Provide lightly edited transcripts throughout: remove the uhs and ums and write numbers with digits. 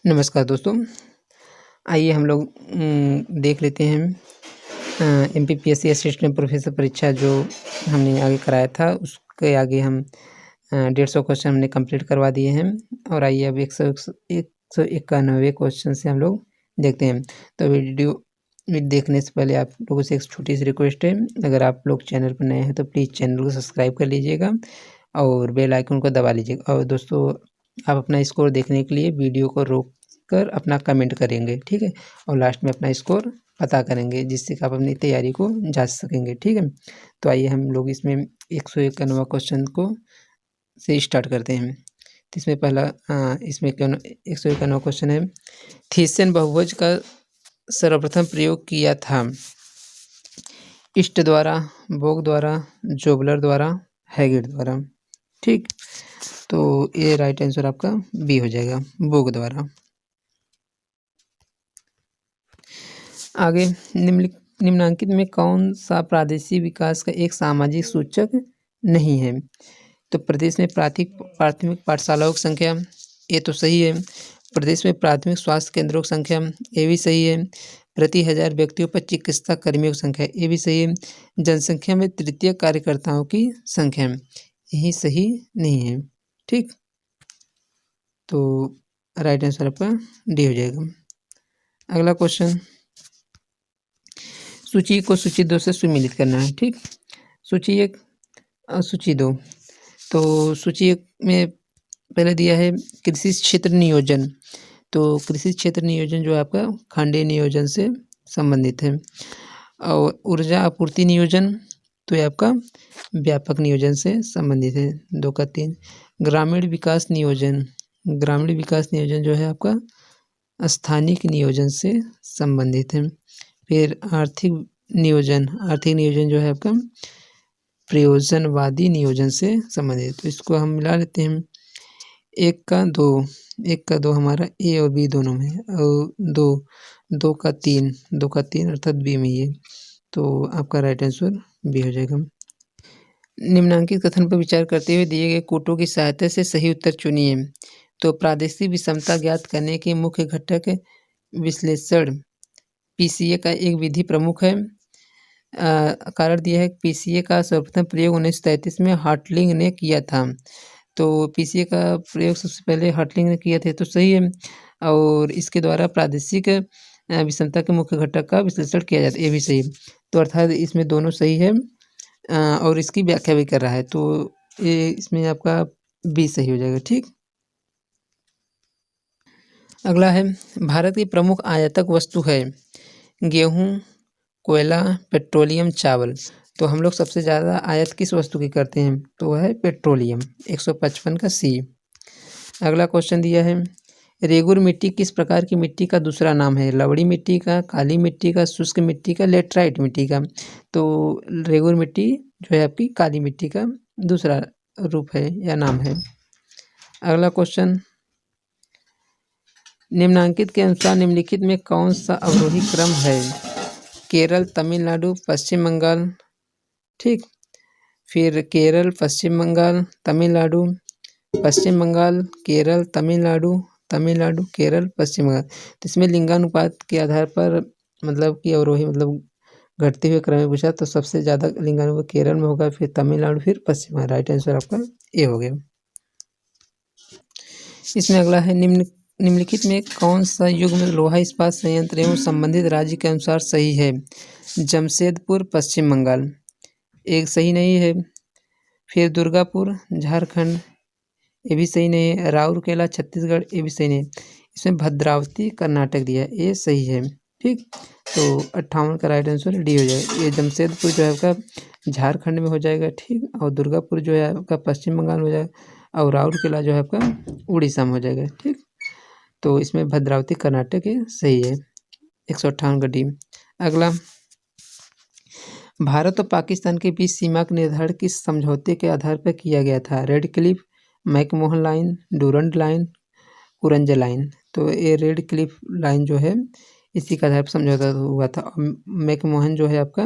नमस्कार दोस्तों, आइए हम लोग देख लेते हैं एमपीपीएससी असिस्टेंट प्रोफेसर परीक्षा जो हमने आगे कराया था, उसके आगे हम 150 क्वेश्चन हमने कंप्लीट करवा दिए हैं और आइए अब 191वें क्वेश्चन से हम लोग देखते हैं। तो वीडियो देखने से पहले आप लोगों से एक छोटी सी रिक्वेस्ट है, अगर आप लोग चैनल पर नए हैं तो प्लीज़ चैनल को सब्सक्राइब कर लीजिएगा और बेल आइकन को दबा लीजिएगा। और दोस्तों, आप अपना स्कोर देखने के लिए वीडियो को रोक कर अपना कमेंट करेंगे, ठीक है, और लास्ट में अपना स्कोर पता करेंगे, जिससे कि आप अपनी तैयारी को जांच सकेंगे, ठीक है। तो आइए हम लोग इसमें 191वां क्वेश्चन को से स्टार्ट करते हैं। तो इसमें पहला इसमें 191वां क्वेश्चन है, थीसियन बहुभुज का सर्वप्रथम प्रयोग किया था इस्ट द्वारा, बोग द्वारा, जोबलर द्वारा, हैगिट द्वारा, ठीक। तो ये राइट आंसर आपका बी हो जाएगा, बोग द्वारा। आगे निम्नांकित में कौन सा प्रादेशिक विकास का एक सामाजिक सूचक नहीं है? तो प्रदेश में प्राथमिक पाठशालाओं की संख्या, ये तो सही है। प्रदेश में प्राथमिक स्वास्थ्य केंद्रों की संख्या, ये भी सही है। प्रति 1000 व्यक्तियों पर चिकित्सा कर्मियों की संख्या, ये भी सही है। जनसंख्या में तृतीय कार्यकर्ताओं की संख्या, यही सही नहीं है, ठीक। तो राइट आंसर आपका डी हो जाएगा। अगला क्वेश्चन, सूची को सूची 2 से सुमिलित करना है, ठीक। सूची 1 और सूची 2। तो सूची 1 में पहले दिया है कृषि क्षेत्र नियोजन। तो कृषि क्षेत्र नियोजन जो है आपका खंडीय नियोजन से संबंधित है। और ऊर्जा आपूर्ति नियोजन तो ये आपका व्यापक नियोजन से संबंधित है। 2 का 3। ग्रामीण विकास नियोजन, ग्रामीण विकास नियोजन जो है आपका स्थानिक नियोजन से संबंधित है। फिर आर्थिक नियोजन जो है आपका प्रयोजनवादी नियोजन से संबंधित। तो इसको हम मिला लेते हैं। 1 का 2 हमारा ए और बी दोनों में है, और 2 का 3 अर्थात बी में ये। तो आपका राइट आंसर बी हो जाएगा। निम्नांकित कथन पर विचार करते हुए दिए गए कोटों की सहायता से सही उत्तर चुनिए। तो प्रादेशिक विषमता ज्ञात करने के मुख्य घटक विश्लेषण पीसीए का एक विधि प्रमुख है। कारण दिया है पीसीए का सर्वप्रथम प्रयोग 1933 में हार्टलिंग ने किया था। तो पीसीए का प्रयोग सबसे पहले हार्टलिंग ने किया था, तो सही है। और इसके द्वारा प्रादेशिक विषमता के मुख्य घटक का विश्लेषण किया जाता है, ये भी सही है। तो अर्थात इसमें दोनों सही है और इसकी व्याख्या भी कर रहा है, तो ये इसमें आपका बी सही हो जाएगा, ठीक। अगला है, भारत की प्रमुख आयातक वस्तु है गेहूँ, कोयला, पेट्रोलियम, चावल। तो हम लोग सबसे ज़्यादा आयात किस वस्तु की करते हैं? तो वह है पेट्रोलियम, 155 का सी। अगला क्वेश्चन दिया है, रेगुर मिट्टी किस प्रकार की मिट्टी का दूसरा नाम है? लवड़ी मिट्टी का, काली मिट्टी का, शुष्क मिट्टी का, लेटराइट मिट्टी का। तो रेगुर मिट्टी जो है आपकी काली मिट्टी का दूसरा रूप है या नाम है। अगला क्वेश्चन, निम्नांकित के अनुसार निम्नलिखित में कौन सा अवरोही क्रम है? केरल, तमिलनाडु, पश्चिम बंगाल, ठीक। फिर केरल, पश्चिम बंगाल, तमिलनाडु, पश्चिम बंगाल, केरल, तमिलनाडु, तमिलनाडु, केरल, पश्चिम बंगाल। तो इसमें लिंगानुपात के आधार पर मतलब कि अवरोही मतलब घटते हुए क्रम में पूछा, तो सबसे ज़्यादा लिंगानुपात केरल में होगा, फिर तमिलनाडु, फिर पश्चिम बंगाल। राइट आंसर आपका ए हो गया। इसमें अगला है, निम्नलिखित में कौन सा युग्म लोहा इस्पात संयंत्र एवं संबंधित राज्य के अनुसार सही है? जमशेदपुर, पश्चिम बंगाल, एक सही नहीं है। फिर दुर्गापुर, झारखंड, ये भी सही नहीं है। राउरकेला, छत्तीसगढ़, ये भी सही नहीं है। इसमें भद्रावती, कर्नाटक दिया है, ये सही है, ठीक। तो 58 का राइट आंसर डी हो जाएगा। ये जमशेदपुर जो है आपका झारखंड में हो जाएगा, ठीक। और दुर्गापुर जो है आपका पश्चिम बंगाल में हो जाएगा, और राउरकेला जो है आपका उड़ीसा में हो जाएगा, ठीक। तो इसमें भद्रावती कर्नाटक है, सही है, 158 का डी। अगला, भारत और पाकिस्तान के बीच सीमा का निर्धारण किस समझौते के आधार पर किया गया था? Radcliffe, McMahon line, Durand line, कुरंजा लाइन। तो ये रेड क्लिफ लाइन जो है इसी के आधार पर समझौता हुआ था। मैकमोहन जो है आपका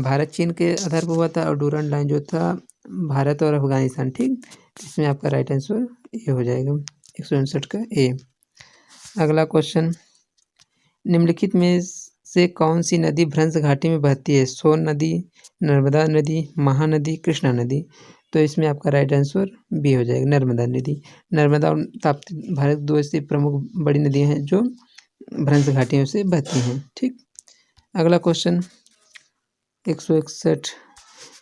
भारत चीन के आधार पर हुआ था, और डूरंड लाइन जो था भारत और अफगानिस्तान। ठीक, इसमें आपका राइट आंसर ए हो जाएगा, 159 का ए। अगला क्वेश्चन, निम्नलिखित में से कौन सी नदी भ्रंश घाटी में बहती है? सोन नदी, नर्मदा नदी, महानदी, कृष्णा नदी। तो इसमें आपका राइट आंसर बी हो जाएगा, नर्मदा नदी। नर्मदा और ताप्ती भारत दो ऐसी प्रमुख बड़ी नदियां हैं जो भ्रंश घाटियों से बहती हैं। ठीक, अगला क्वेश्चन 161,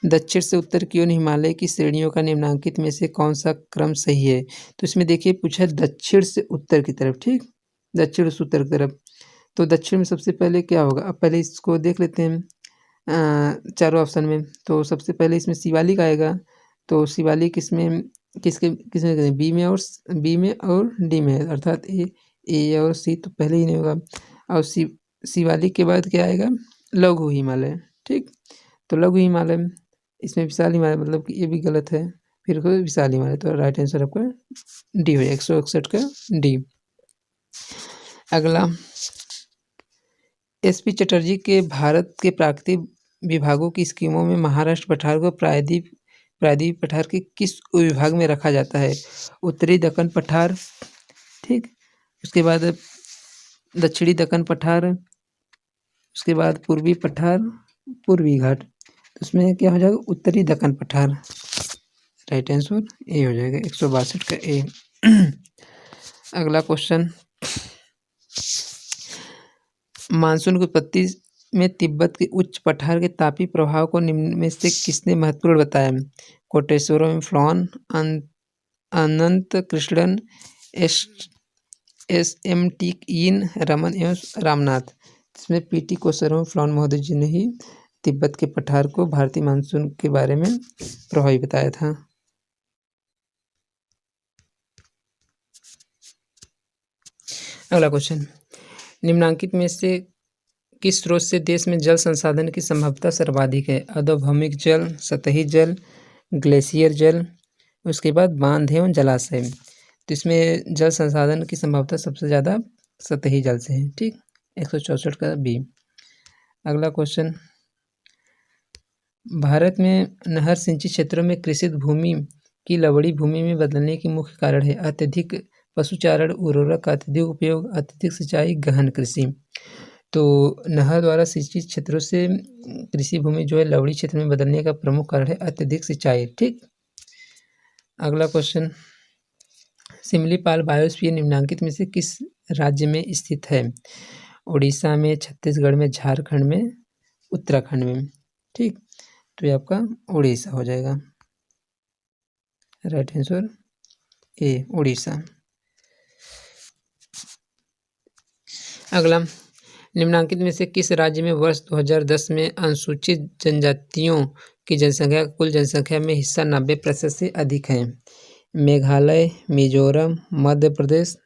दक्षिण से उत्तर की ओर हिमालय की श्रेणियों का निम्नांकित में से कौन सा क्रम सही है? तो इसमें देखिए पूछा है दक्षिण से उत्तर की तरफ। ठीक, दक्षिण से उत्तर की तरफ, तो दक्षिण में सबसे पहले क्या होगा? अब पहले इसको देख लेते हैं चारों ऑप्शन में। तो सबसे पहले इसमें शिवालिक आएगा, तो शिवालिक किसमें किसमें बी में और डी में है, अर्थात ए और सी तो पहले ही नहीं होगा। और शिवालिक के बाद क्या आएगा? लघु हिमालय। ठीक, तो लघु हिमालय, इसमें विशाल हिमालय, मतलब कि ये भी गलत है, फिर विशाल हिमालय। तो राइट आंसर आपका डी हो जाएगा, 161 का डी। अगला, एसपी चटर्जी के भारत के प्राकृतिक विभागों की स्कीमों में महाराष्ट्र पठार को प्रायद्वीप पठार के किस विभाग में रखा जाता है? उत्तरी दक्कन पठार, ठीक, उसके बाद दक्षिणी दक्कन पठार, उसके बाद पूर्वी पठार, पूर्वी घाट। तो उसमें क्या हो जाएगा? उत्तरी दक्कन पठार। राइट आंसर ए हो जाएगा, 162 का ए। अगला क्वेश्चन, मानसून की उत्पत्ति में तिब्बत के उच्च पठार के तापी प्रभाव को निम्न में से किसने महत्वपूर्ण बताया? कोटेश्वरम फ्लॉन, अनंत कृष्णन, एस.एम. इन, रमन एवं रामनाथ। इसमें पीटी कोशरम फ्लॉन महोदय जी ने ही तिब्बत के पठार को भारतीय मानसून के बारे में प्रभावी बताया था। अगला क्वेश्चन, निम्नांकित में से किस स्रोत से देश में जल संसाधन की संभाव्यता सर्वाधिक है? अधोभौमिक जल, सतही जल, ग्लेशियर जल, उसके बाद बांध एवं जलाशय। तो इसमें जल संसाधन की संभाव्यता सबसे ज़्यादा सतही जल से है। ठीक, 164 का बी। अगला क्वेश्चन, भारत में नहर सिंचित क्षेत्रों में कृषित भूमि की लवणी भूमि में बदलने की मुख्य कारण है? अत्यधिक पशुचारण, उर्वरक का अत्यधिक उपयोग, अत्यधिक सिंचाई, गहन कृषि। तो नहर द्वारा सिंचित क्षेत्रों से कृषि भूमि जो है लवणी क्षेत्र में बदलने का प्रमुख कारण है अत्यधिक सिंचाई। ठीक, अगला क्वेश्चन, सिमलीपाल बायोस्फीयर निम्नांकित में से किस राज्य में स्थित है? उड़ीसा में, छत्तीसगढ़ में, झारखंड में, उत्तराखंड में। ठीक, तो ये आपका उड़ीसा हो जाएगा, राइट आंसर ए, उड़ीसा। अगला, निम्नांकित में से किस राज्य में वर्ष 2010 में अनुसूचित जनजातियों की जनसंख्या कुल जनसंख्या में हिस्सा 90% से अधिक है? मेघालय, मिजोरम, मध्य प्रदेश,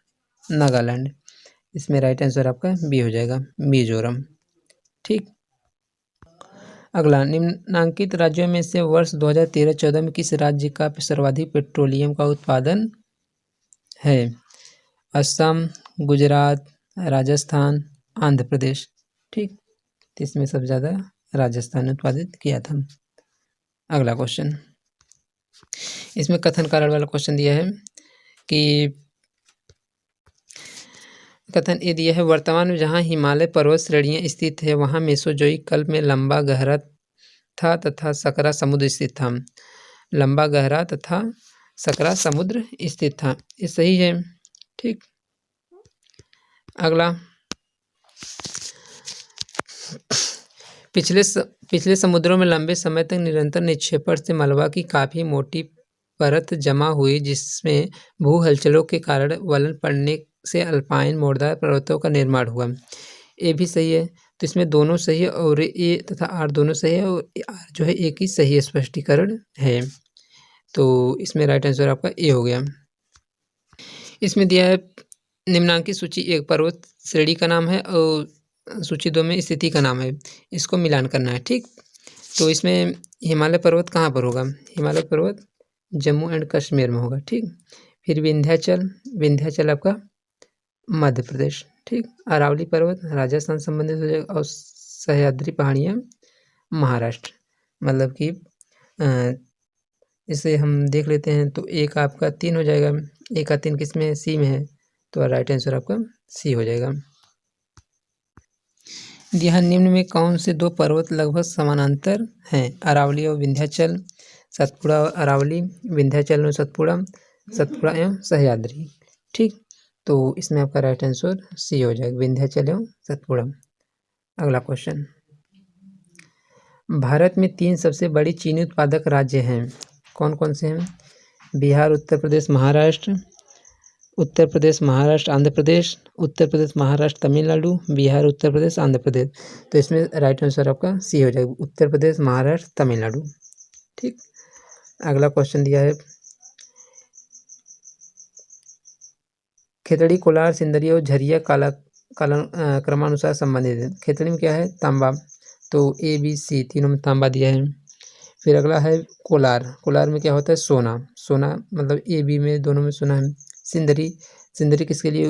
नागालैंड। इसमें राइट आंसर आपका बी हो जाएगा, मिजोरम। ठीक, अगला, निम्नांकित राज्यों में से वर्ष 2013-14 में किस राज्य का सर्वाधिक पेट्रोलियम का उत्पादन है? असम, गुजरात, राजस्थान, आंध्र प्रदेश। ठीक, तो इसमें सबसे ज़्यादा राजस्थान ने उत्पादित किया था। अगला क्वेश्चन, इसमें कथन कारण वाला क्वेश्चन दिया है कि कथन ये दिया है, वर्तमान में जहाँ हिमालय पर्वत श्रेणियाँ स्थित है वहाँ मेसोजोइक कल्प में लंबा गहरा था तथा सकरा समुद्र स्थित था। लंबा गहरा तथा सकरा समुद्र स्थित था, ये सही है। ठीक, अगला, पिछले समुद्रों में लंबे समय तक निरंतर निक्षेपण से मलबा की काफ़ी मोटी परत जमा हुई जिसमें भू हलचलों के कारण वलन पड़ने से अल्पाइन मोड़दार पर्वतों का निर्माण हुआ। ये भी सही है, तो इसमें दोनों सही है और ए तथा आर दोनों सही है और आर जो है एक ही सही स्पष्टीकरण है। तो इसमें राइट आंसर आपका ए हो गया। इसमें दिया है निम्नांकित सूची एक पर्वत श्रेणी का नाम है और सूची 2 में स्थिति का नाम है, इसको मिलान करना है। ठीक, तो इसमें हिमालय पर्वत कहाँ पर होगा? हिमालय पर्वत जम्मू एंड कश्मीर में होगा। ठीक, फिर विंध्याचल आपका मध्य प्रदेश। ठीक, अरावली पर्वत राजस्थान संबंधित हो जाएगा और सह्याद्री पहाड़ियाँ महाराष्ट्र, मतलब कि इसे हम देख लेते हैं तो ए का आपका 3 हो जाएगा। ए का 3 किस में है? सी में है, तो राइट आंसर आपका सी हो जाएगा। यहाँ निम्न में कौन से दो पर्वत लगभग समानांतर हैं? अरावली और विंध्याचल, सतपुड़ा और अरावली, विंध्याचल और सतपुड़ा, सतपुड़ा एवं सह्याद्री। ठीक, तो इसमें आपका राइट आंसर सी हो जाएगा, विंध्याचल एवं सतपुड़ा। अगला क्वेश्चन, भारत में 3 सबसे बड़ी चीनी उत्पादक राज्य हैं, कौन कौन से हैं? बिहार, उत्तर प्रदेश, महाराष्ट्र, उत्तर प्रदेश, महाराष्ट्र, आंध्र प्रदेश, उत्तर प्रदेश, महाराष्ट्र, तमिलनाडु, बिहार, उत्तर प्रदेश, आंध्र प्रदेश। तो इसमें राइट आंसर आपका सी हो जाएगा, उत्तर प्रदेश, महाराष्ट्र, तमिलनाडु। ठीक, अगला क्वेश्चन दिया है, खेतड़ी, कोलार, सिंदरी और झरिया क्रमानुसार संबंधित है। खेतड़ी में क्या है? तांबा, तो ए बी सी तीनों में तांबा दिया है। फिर अगला है कोलार, कोलार में क्या होता है? सोना, सोना मतलब ए बी में दोनों में सोना है। सिंदरी, सिंदरी किसके लिए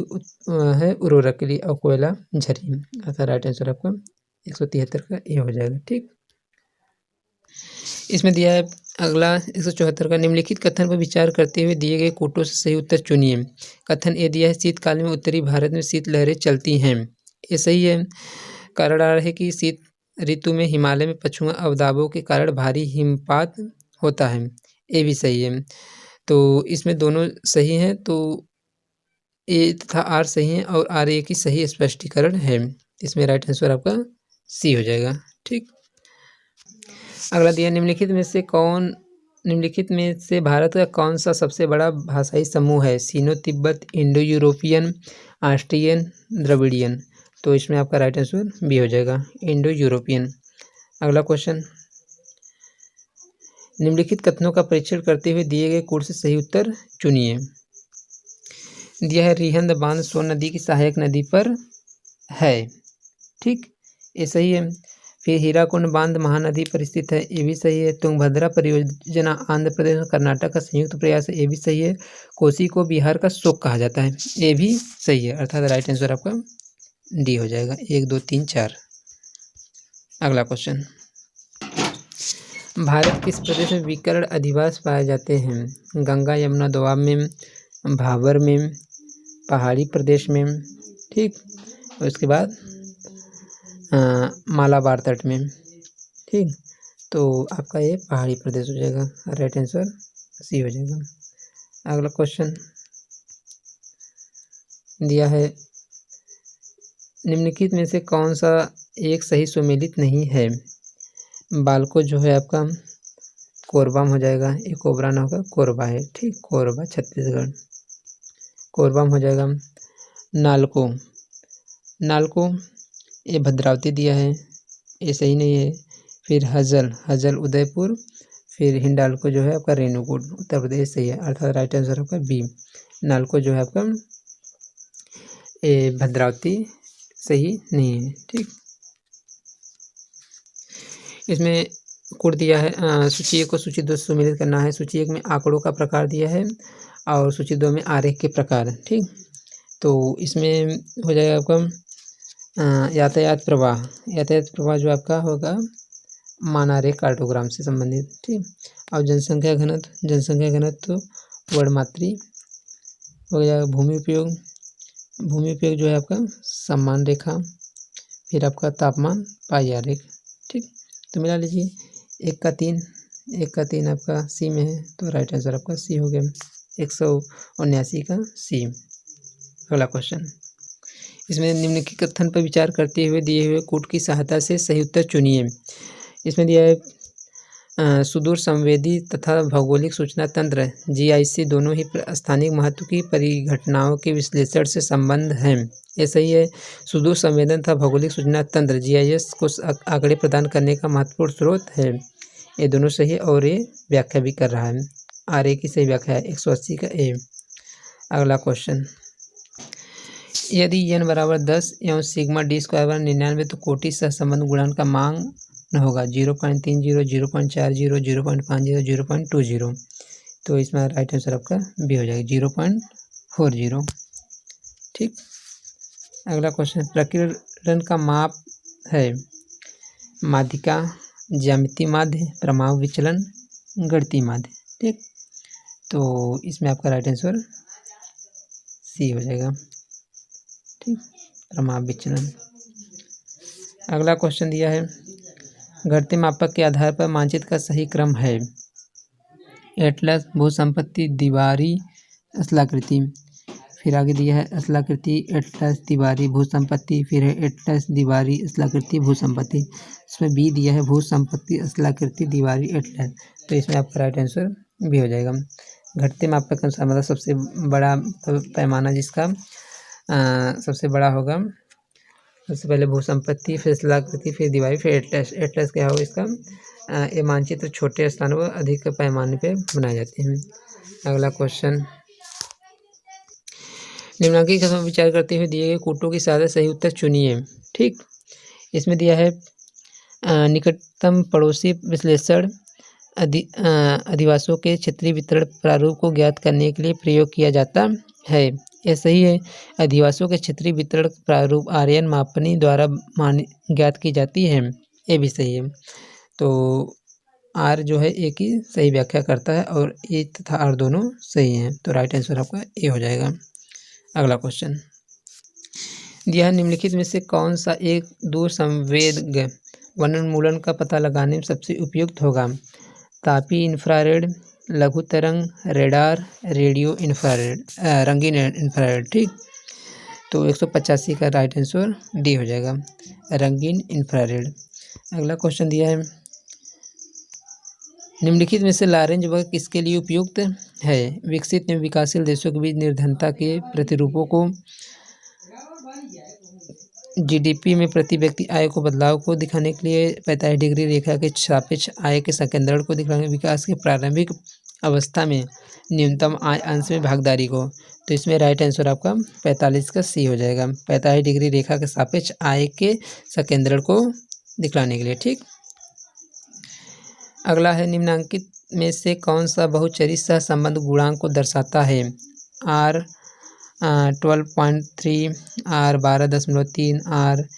है? उर्वरक के लिए। और कोयला झरी, अर्थात राइट आंसर आपका 173 का ए हो जाएगा। ठीक, इसमें दिया है अगला 174 का, निम्नलिखित कथन पर विचार करते हुए दिए गए कोटों से सही उत्तर चुनिए। कथन ए दिया है, शीतकाल में उत्तरी भारत में शीतलहरें चलती हैं, ये सही है। कारण आ रहा है कि शीत ऋतु में हिमालय में पछुआ अवदाबों के कारण भारी हिमपात होता है, ये भी सही है। तो इसमें दोनों सही हैं, तो ए तथा आर सही हैं और आर ए की सही स्पष्टीकरण है। इसमें राइट आंसर आपका सी हो जाएगा। ठीक, अगला दिया, निम्नलिखित में से भारत का कौन सा सबसे बड़ा भाषाई समूह है? Sino Tibet, Indo European, Austrian, Dravidian. तो इसमें आपका राइट आंसर बी हो जाएगा, इंडो यूरोपियन। अगला क्वेश्चन, निम्नलिखित कथनों का परीक्षण करते हुए दिए गए कोड से सही उत्तर चुनिए। दिया है, रिहंद बांध सोन नदी की सहायक नदी पर है। ठीक, ये सही है। फिर हीराकुंड बांध महानदी पर स्थित है, ये भी सही है। तुंगभद्रा परियोजना आंध्र प्रदेश और कर्नाटक का संयुक्त प्रयास है, ये भी सही है। कोसी को बिहार का शोक कहा जाता है, ये भी सही है। अर्थात राइट आंसर आपका डी हो जाएगा, 1 2 3 4। अगला क्वेश्चन, भारत किस प्रदेश में विकर्ण अधिवास पाए जाते हैं? गंगा यमुना दोआब में, भाबर में, पहाड़ी प्रदेश में। ठीक, उसके बाद मालाबार तट में। ठीक, तो आपका ये पहाड़ी प्रदेश हो जाएगा, राइट आंसर सी हो जाएगा। अगला क्वेश्चन दिया है, निम्नलिखित में से कौन सा एक सही सुमेलित नहीं है? बालको जो है आपका कोरबा हो जाएगा, ये कोबरा ना होगा, कोरबा है। ठीक, कोरबा छत्तीसगढ़, कोरबा हो जाएगा। नालको, नालको ये भद्रावती दिया है, ये सही नहीं है। फिर हजल, हजल उदयपुर। फिर हिंडाल्को जो है आपका रेणुकूट, उत्तर प्रदेश, सही है। अर्थात राइट आंसर आपका बी, नालको जो है आपका ये भद्रावती, सही नहीं है। ठीक, इसमें कोड दिया है, सूची 1 को सूची 2 से सुमेलित करना है। सूची 1 में आंकड़ों का प्रकार दिया है और सूची 2 में आरेख के प्रकार। ठीक, तो इसमें हो जाएगा आपका यातायात प्रवाह, यातायात प्रवाह जो आपका होगा मानारेख कार्टोग्राम से संबंधित। ठीक, और जनसंख्या घनत्व, जनसंख्या घनत्व वर्णमात्री हो जाएगा। भूमि उपयोग, भूमि उपयोग जो है आपका सम्मान रेखा। फिर आपका तापमान पाई आरेख। ठीक, तो मिला लीजिए, 1 का 3 आपका सी में है, तो राइट आंसर आपका सी हो गया, 179 का सी। अगला क्वेश्चन, इसमें निम्नलिखित कथन पर विचार करते हुए दिए हुए कोड की सहायता से सही उत्तर चुनिए। इसमें दिया है, सुदूर संवेदी तथा भौगोलिक सूचना तंत्र GIS दोनों ही स्थानिक महत्व की परिघटनाओं के विश्लेषण से संबंध हैं, ये सही है। सुदूर संवेदन तथा भौगोलिक सूचना तंत्र GIS को आंकड़े प्रदान करने का महत्वपूर्ण स्रोत है, ये दोनों सही है। और ये व्याख्या भी कर रहा है, RA की सही व्याख्या है, 180 का ए। अगला क्वेश्चन, यदि n बराबर 10 एवं सिग्मा d स्क्वायर बराबर 99 तो कोटि सहसंबंध गुणांक का मान न होगा 0.30, 0.40, 0.50, 0.20। तो इसमें राइट आंसर आपका बी हो जाएगा, 0.40। ठीक, अगला क्वेश्चन, प्रकीर्णन का माप है माध्यिका, ज्यामितीय माध्य, प्रमाव विचलन, गणितीय माध्य। ठीक, तो इसमें आपका राइट आंसर सी हो जाएगा। ठीक, प्रमाप विचलन। अगला क्वेश्चन दिया है, घटते मापक के आधार पर मानचित्र का सही क्रम है। एटलस, भूसंपत्ति, दीवारी, स्थलाकृति। फिर आगे दिया है स्थलाकृति, एटलस, दीवारी, भूसंपत्ति, फिर है एटलस, दीवारी, स्थलाकृति, भूसंपत्ति। इसमें बी दिया है भूसंपत्ति, स्थलाकृति, दीवारी, एटलस। तो इसमें आपका राइट आंसर बी हो जाएगा। घटते मापक के अनुसार मतलब सबसे बड़ा पैमाना जिसका सबसे बड़ा होगा, सबसे पहले भूसंपत्ति, फिर स्थलाकृति, फिर दीवारी, फिर एटलस। एटलस क्या होगा इसका, ये मानचित्र छोटे स्थानों पर अधिक पैमाने पे बनाए जाते हैं। अगला क्वेश्चन, निम्नलिखित का विचार करते हुए दिए गए कूटों की सहायता सही उत्तर चुनिए। ठीक, इसमें दिया है निकटतम पड़ोसी विश्लेषण अधिवासों के क्षेत्रीय वितरण प्रारूप को ज्ञात करने के लिए प्रयोग किया जाता है। यह सही है। अधिवासों के क्षेत्रीय वितरण प्रारूप आर्यन मापनी द्वारा ज्ञात की जाती है, ये भी सही है। तो आर जो है ए की सही व्याख्या करता है और ए तथा आर दोनों सही हैं, तो राइट आंसर आपका ए हो जाएगा। अगला क्वेश्चन दिया है, निम्नलिखित में से कौन सा एक दूर संवेग वनोन्मूलन का पता लगाने में सबसे उपयुक्त होगा। तापी इंफ्रारेड, लघु तरंग, रेडार, रेडियो इंफ्रारेड, रंगीन इंफ्रारेड। ठीक, तो 185 का राइट आंसर डी हो जाएगा, रंगीन इंफ्रारेड। अगला क्वेश्चन दिया है, निम्नलिखित में से लॉरेंज वक्र किसके लिए उपयुक्त है। विकसित एवं विकासशील देशों के बीच निर्धनता के प्रतिरूपों को, जीडीपी में प्रति व्यक्ति आय को बदलाव को दिखाने के लिए, 45 डिग्री रेखा के सापेक्ष आय के संकेंद्रण को दिखाने, विकास की प्रारंभिक अवस्था में न्यूनतम आय अंश में भागीदारी को। तो इसमें राइट आंसर आपका 45 का सी हो जाएगा, 45 डिग्री रेखा के सापेक्ष आय के संकेंद्रण को दिखलाने के लिए। ठीक, अगला है, निम्नांकित में से कौन सा बहुचरी सहसंबंध गुणांक को दर्शाता है। R 12.3, R 12.3, R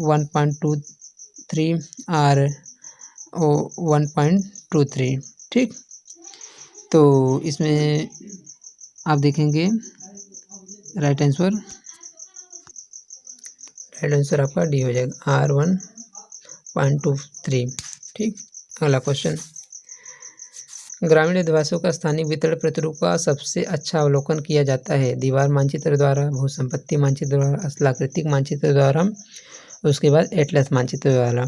1.23, R 1.23। ठीक, तो इसमें आप देखेंगे राइट आंसर आपका डी हो जाएगा, आर 1.23। ठीक, अगला क्वेश्चन, ग्रामीण अधिवासियों का स्थानिक वितरण प्रतिरूप का सबसे अच्छा अवलोकन किया जाता है। दीवार मानचित्र द्वारा, भूसंपत्ति मानचित्र द्वारा, स्थलाकृतिक मानचित्र द्वारा, उसके बाद एटलस मानचित्र द्वारा।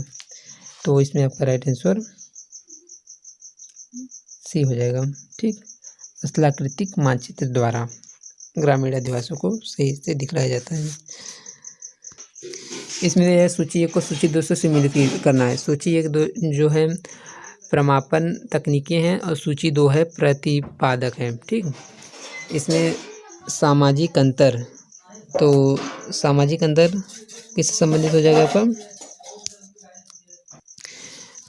तो इसमें आपका राइट आंसर सी हो जाएगा। ठीक, स्थलाकृतिक मानचित्र द्वारा ग्रामीण अधिवासियों को सही से दिखलाया जाता है। इसमें यह सूची 1 को सूची 2 से सम्मिलित करना है। सूची 1 जो है प्रमापन तकनीकें हैं और सूची 2 है प्रतिपादक है। ठीक, इसमें सामाजिक अंतर, तो सामाजिक अंतर किससे संबंधित हो जाएगा आपका,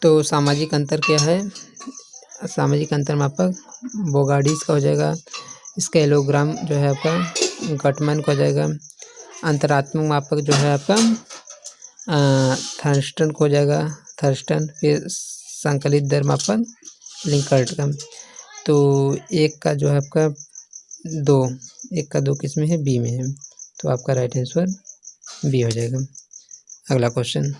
तो सामाजिक अंतर क्या है, सामाजिक अंतर मापक बोगार्डिस का हो जाएगा। स्केलोग्राम जो है आपका गटमैन का हो जाएगा। अंतरात्मक मापक जो है आपका थर्स्टन को हो जाएगा, थर्स्टन। फिर संकलित दर मापन लिंकर्ट का। तो एक का जो है आपका 2, एक का 2 किस में है, बी में है, तो आपका राइट आंसर बी हो जाएगा। अगला क्वेश्चन,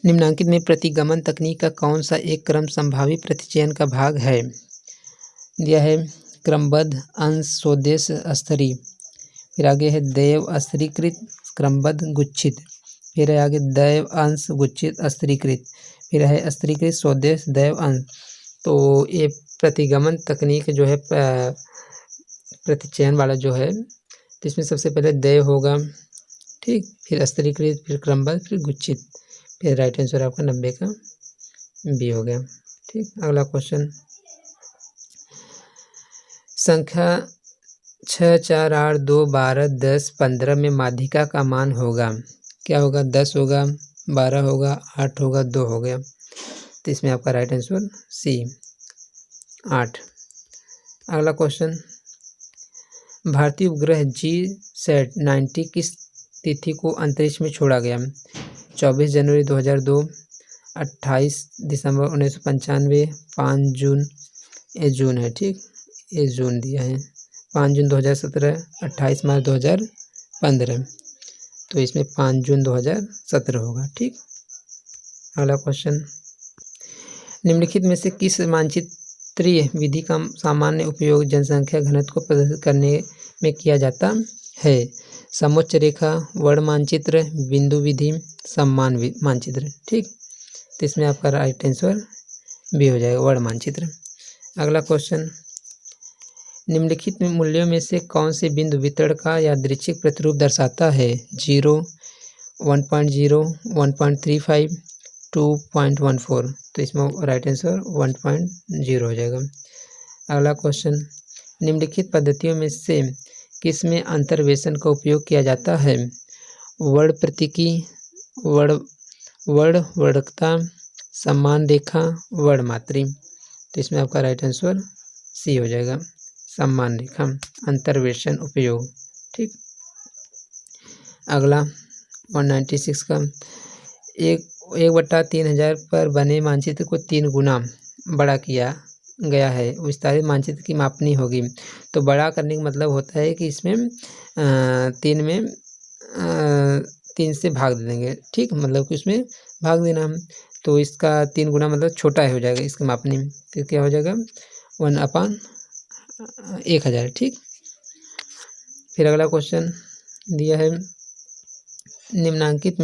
निम्नांकित में प्रतिगमन तकनीक का कौन सा एक क्रम संभावी प्रतिचयन का भाग है। दिया है क्रमबद्ध, अंश, स्वदेश, स्तरीय। फिर आगे है दैव स्तरीकृत, क्रमबद्ध, गुच्छित। फिर है आगे दैव, अंश, गुच्छित, स्तरीकृत। फिर है स्तरीकृत, स्वदेश, दैव, अंश। तो ये प्रतिगमन तकनीक जो है प्रतिचयन वाला जो है, तो इसमें सबसे पहले दैव होगा। ठीक, फिर स्तरीकृत, फिर क्रमबद्ध, फिर गुच्छित। फिर राइट आंसर आपका 90 का बी हो गया। ठीक, अगला क्वेश्चन, संख्या 6, 4, 8, 2, 12, 10, 15 में माध्यिका का मान होगा, क्या होगा, 10 होगा, 12 होगा, 8 होगा, 2 हो गया। तो इसमें आपका राइट आंसर सी 8। अगला क्वेश्चन, भारतीय उपग्रह GSAT-90 किस तिथि को अंतरिक्ष में छोड़ा गया। 24 जनवरी 2002, 28 दिसंबर 1995, 5 जून, ये जून है, ठीक, ये जून दिया है, 5 जून 2017, 28 मार्च 2015, तो इसमें 5 जून 2017 होगा, ठीक। अगला क्वेश्चन, निम्नलिखित में से किस मानचित्रीय विधि का सामान्य उपयोग जनसंख्या घनत्व को प्रदर्शित करने में किया जाता है? समोच्च रेखा, वर्ण मानचित्र, बिंदु विधि, सम्मान मानचित्र, ठीक। तो इसमें आपका राइट आंसर बी हो जाएगा, वर्ण मानचित्र। अगला क्वेश्चन, निम्नलिखित में मूल्यों में से कौन से बिंदु वितरण का यादृच्छिक प्रतिरूप दर्शाता है? 0, 1.0, 1.35, 2.14, तो इसमें राइट आंसर 1.0 हो जाएगा। अगला क्वेश्चन, निम्नलिखित पद्धतियों में से किसमें अंतर्वेशन का उपयोग किया जाता है? वर्ण प्रतीकी, वर्णकता, सम्मान रेखा, वर्णमात्री, तो इसमें आपका राइट आंसर सी हो जाएगा, सम्मान रेखा, अंतर्वेशन उपयोग, ठीक। अगला 196 का, 1/3000 पर बने मानचित्र को 3 गुना बड़ा किया गया है, विस्तारित मानचित्र की मापनी होगी। तो बड़ा करने का मतलब होता है कि इसमें 3 से भाग दे देंगे, ठीक, मतलब कि उसमें भाग देना हम, तो इसका 3 गुना मतलब छोटा हो जाएगा इसकी मापनी में, तो क्या हो जाएगा 1/1000, ठीक। फिर अगला क्वेश्चन दिया है, निम्नांकित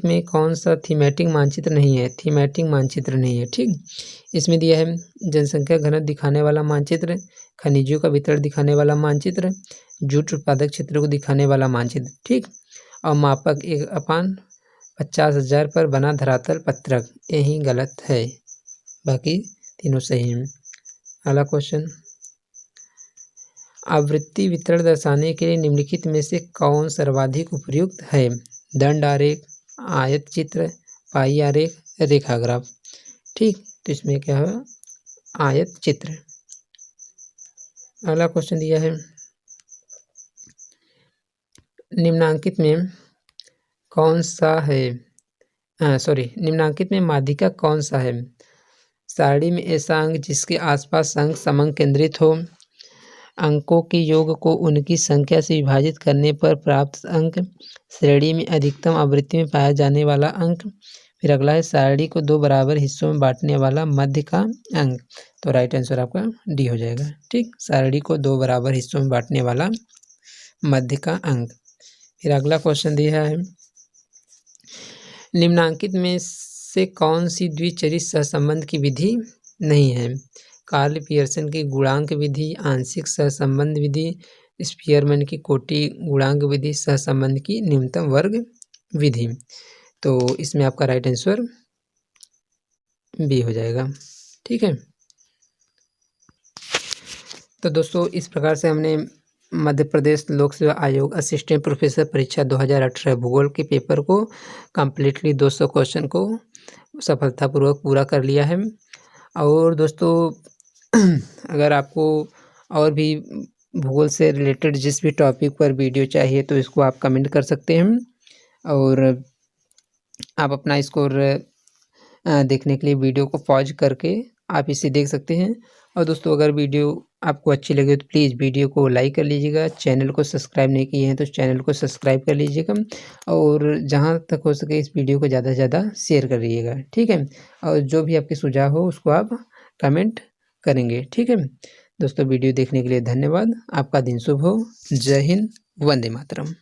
में कौन सा थीमेटिक मानचित्र नहीं है? थीमेटिक मानचित्र नहीं है, ठीक। इसमें दिया है जनसंख्या घनत्व दिखाने वाला मानचित्र, खनिजों का वितरण दिखाने वाला मानचित्र, जूट उत्पादक क्षेत्रों को दिखाने वाला मानचित्र, ठीक, और मापक 1/50,000 पर बना धरातल पत्रक, यही गलत है, बाकी तीनों सही हैं। अगला क्वेश्चन, आवृत्ति वितरण दर्शाने के लिए निम्नलिखित में से कौन सर्वाधिक उपयुक्त है? दंड आरेख, आयत चित्र, पाई आरेख, रेखाग्राफ, ठीक, तो इसमें क्या है आयत चित्र। अगला क्वेश्चन दिया है, निम्नांकित में कौन सा है, निम्नांकित में माध्यिका कौन सा है? सारणी में ऐसा अंक जिसके आसपास अंक समंक केंद्रित हो, अंकों के योग को उनकी संख्या से विभाजित करने पर प्राप्त अंक, श्रेणी में अधिकतम आवृत्ति में पाया जाने वाला अंक, फिर अगला है सारणी को 2 बराबर हिस्सों में बांटने वाला मध्य का अंक, तो राइट आंसर आपका डी हो जाएगा, ठीक, सारणी को 2 बराबर हिस्सों में बांटने वाला मध्य का अंक। फिर अगला क्वेश्चन दिया है, निम्नांकित में से कौन सी द्विचरित सहसंबंध की विधि नहीं है? कार्ल पियर्सन की गुणांक विधि, आंशिक सहसंबंध विधि, स्पीयरमैन की कोटि गुणांक विधि, सहसंबंध की न्यूनतम वर्ग विधि, तो इसमें आपका राइट आंसर बी हो जाएगा, ठीक है। तो दोस्तों इस प्रकार से हमने मध्य प्रदेश लोक सेवा आयोग असिस्टेंट प्रोफेसर परीक्षा 2018 भूगोल के पेपर को कम्प्लीटली 200 क्वेश्चन को सफलतापूर्वक पूरा कर लिया है। और दोस्तों अगर आपको और भी भूगोल से रिलेटेड जिस भी टॉपिक पर वीडियो चाहिए तो इसको आप कमेंट कर सकते हैं और आप अपना स्कोर देखने के लिए वीडियो को पॉज करके आप इसे देख सकते हैं। और दोस्तों अगर वीडियो आपको अच्छी लगे तो प्लीज़ वीडियो को लाइक कर लीजिएगा, चैनल को सब्सक्राइब नहीं किए हैं तो चैनल को सब्सक्राइब कर लीजिएगा और जहां तक हो सके इस वीडियो को ज़्यादा से ज़्यादा शेयर कर लीजिएगा, ठीक है। और जो भी आपके सुझाव हो उसको आप कमेंट करेंगे, ठीक है। दोस्तों वीडियो देखने के लिए धन्यवाद, आपका दिन शुभ हो, जय हिंद, वंदे मातरम।